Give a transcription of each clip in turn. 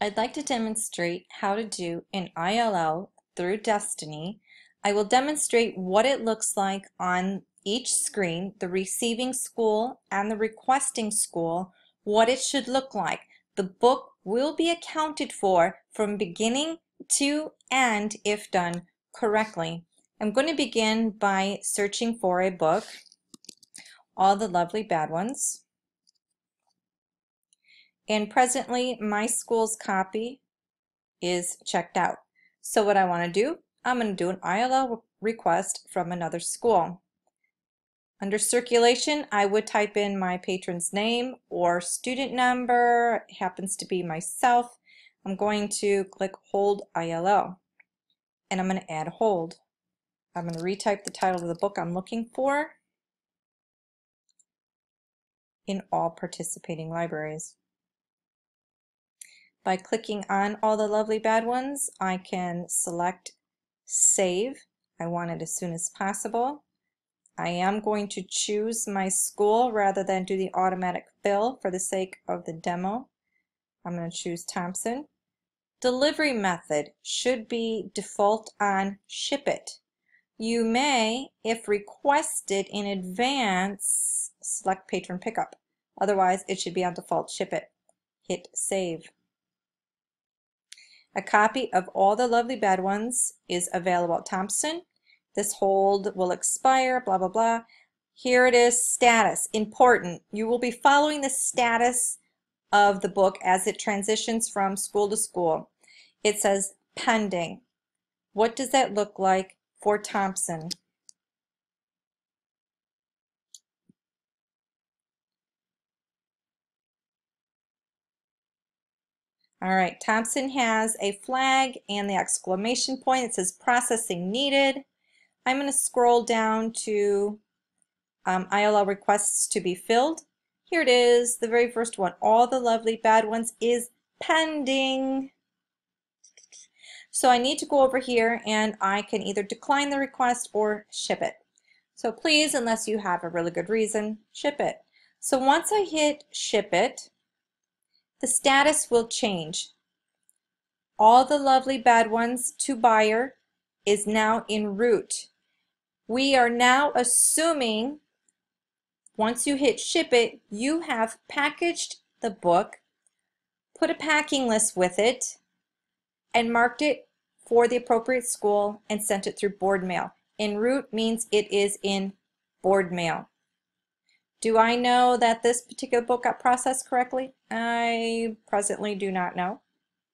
I'd like to demonstrate how to do an ILL through Destiny. I will demonstrate what it looks like on each screen, the receiving school and the requesting school, what it should look like. The book will be accounted for from beginning to end if done correctly. I'm going to begin by searching for a book, All the Lovely Bad Ones. And presently my school's copy is checked out. So what I want to do, I'm going to do an ILL request from another school. Under circulation, I would type in my patron's name or student number. It happens to be myself. I'm going to click hold ILL and I'm going to add hold. I'm going to retype the title of the book I'm looking for in all participating libraries. By clicking on All the Lovely Bad Ones, I can select Save. I want it as soon as possible. I am going to choose my school rather than do the automatic fill for the sake of the demo. I'm going to choose Thompson. Delivery method should be default on Ship It. You may, if requested in advance, select Patron Pickup. Otherwise, it should be on default Ship It. Hit Save. A copy of All the Lovely Bad Ones is available at Thompson. This hold will expire, blah, blah, blah. Here it is, status, important. You will be following the status of the book as it transitions from school to school. It says pending. What does that look like for Thompson? All right, Thompson has a flag and the exclamation point. It says processing needed. I'm going to scroll down to ILL requests to be filled. Here it is, the very first one. All the Lovely Bad Ones is pending. So I need to go over here and I can either decline the request or ship it. So please, unless you have a really good reason, ship it. So once I hit ship it, the status will change. All the Lovely Bad Ones to buyer is now en route. We are now assuming once you hit ship it, you have packaged the book, put a packing list with it, and marked it for the appropriate school and sent it through board mail. En route means it is in board mail. Do I know that this particular book got processed correctly? I presently do not know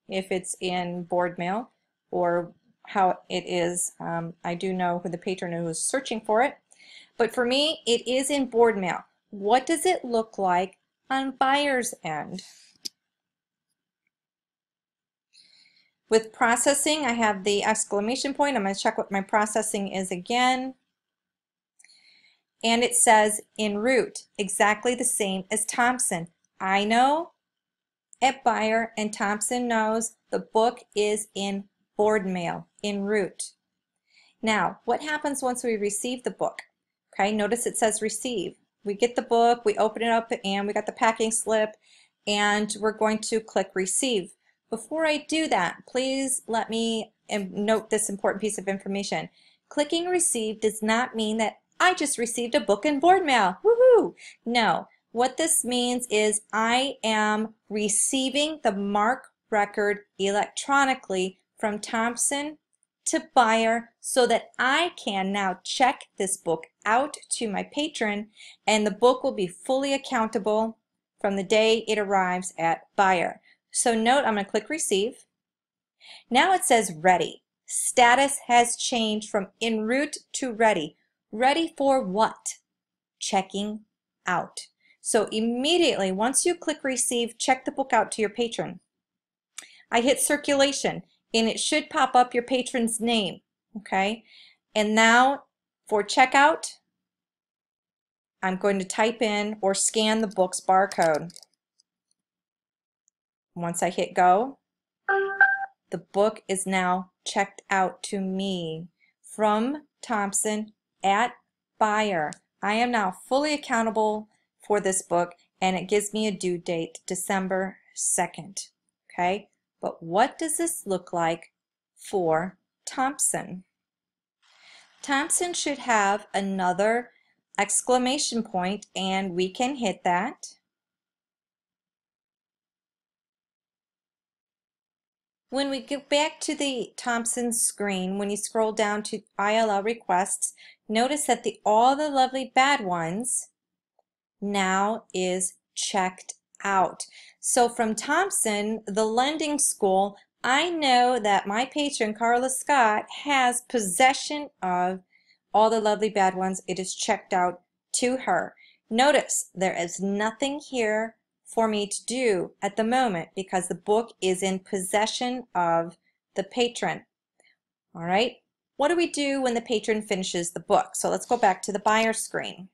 if it's in board mail or how it is. I do know who the patron who was searching for it. But for me, it is in board mail. What does it look like on buyer's end? With processing, I have the exclamation point. I'm going to check what my processing is again. And it says en route, exactly the same as Thompson. I know at buyer and Thompson knows the book is in board mail, en route. Now, what happens once we receive the book? Okay, notice it says receive. We get the book, we open it up, and we got the packing slip, and we're going to click receive. Before I do that, please let me note this important piece of information. Clicking receive does not mean that I just received a book in board mail. Woohoo! No, what this means is I am receiving the MARC record electronically from Thompson to buyer so that I can now check this book out to my patron, and the book will be fully accountable from the day it arrives at buyer. So note, I'm going to click receive. Now it says ready. Status has changed from en route to ready. Ready for what? Checking out. So immediately, once you click receive, check the book out to your patron. I hit circulation, and it should pop up your patron's name, okay? And now for checkout, I'm going to type in or scan the book's barcode. Once I hit go, the book is now checked out to me from Thompson at buyer. I am now fully accountable for this book, and it gives me a due date, December 2nd. Okay, But what does this look like for Thompson? Thompson should have another exclamation point, and we can hit that. When we get back to the Thompson screen, when you scroll down to ILL requests, notice that all the lovely bad ones now is checked out. So from Thompson, the lending school, I know that my patron, Carla Scott, has possession of all the lovely bad ones. It is checked out to her. Notice there is nothing here for me to do at the moment because the book is in possession of the patron. All right, what do we do when the patron finishes the book? So let's go back to the buyer screen.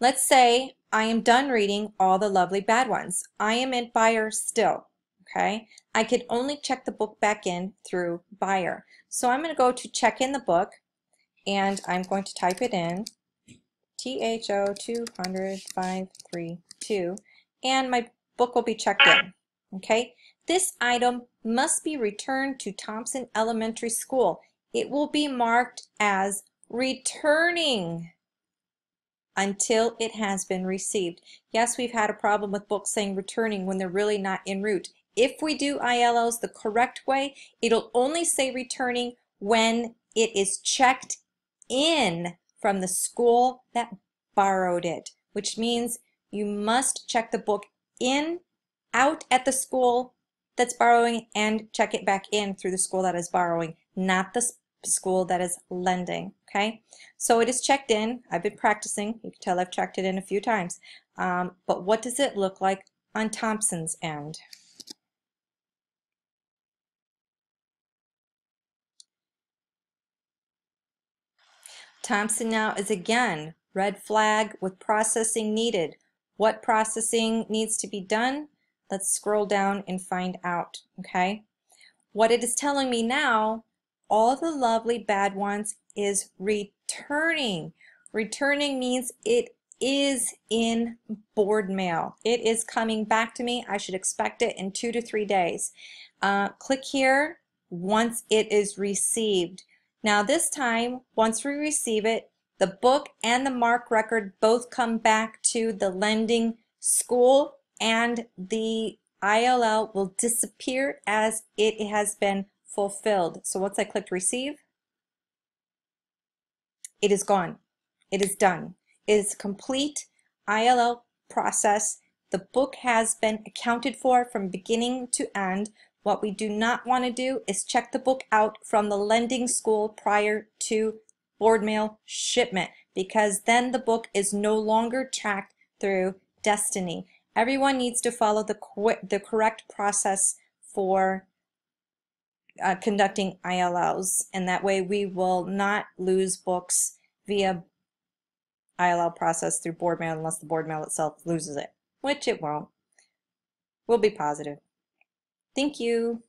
Let's say I am done reading all the lovely bad ones. I am in buyer still, okay? I could only check the book back in through buyer. So I'm going to go to check in the book, and I'm going to type it in, THO 200-532, and my book will be checked in, okay? This item must be returned to Thompson Elementary School. It will be marked as returning until it has been received. Yes, we've had a problem with books saying returning when they're really not en route. If we do ILLs the correct way, it'll only say returning when it is checked in from the school that borrowed it, which means you must check the book in, out at the school that's borrowing, and check it back in through the school that is borrowing, not the school that is lending. Okay, so it is checked in. I've been practicing. You can tell I've checked it in a few times. But what does it look like on Thompson's end? Thompson now is again red flag with processing needed. What processing needs to be done? Let's scroll down and find out. Okay, what it is telling me now, all the lovely bad ones is returning. Returning means it is in board mail. It is coming back to me. I should expect it in 2 to 3 days. Click here once it is received. Now this time, once we receive it, the book and the mark record both come back to the lending school, and the ILL will disappear as it has been fulfilled. So once I clicked receive, it is gone. It is done. It is a complete ILL process. The book has been accounted for from beginning to end. What we do not want to do is check the book out from the lending school prior to board mail shipment, because then the book is no longer tracked through Destiny. Everyone needs to follow the correct process for conducting ILLs, and that way we will not lose books via ILL process through board mail unless the board mail itself loses it, which it won't. We'll be positive. Thank you.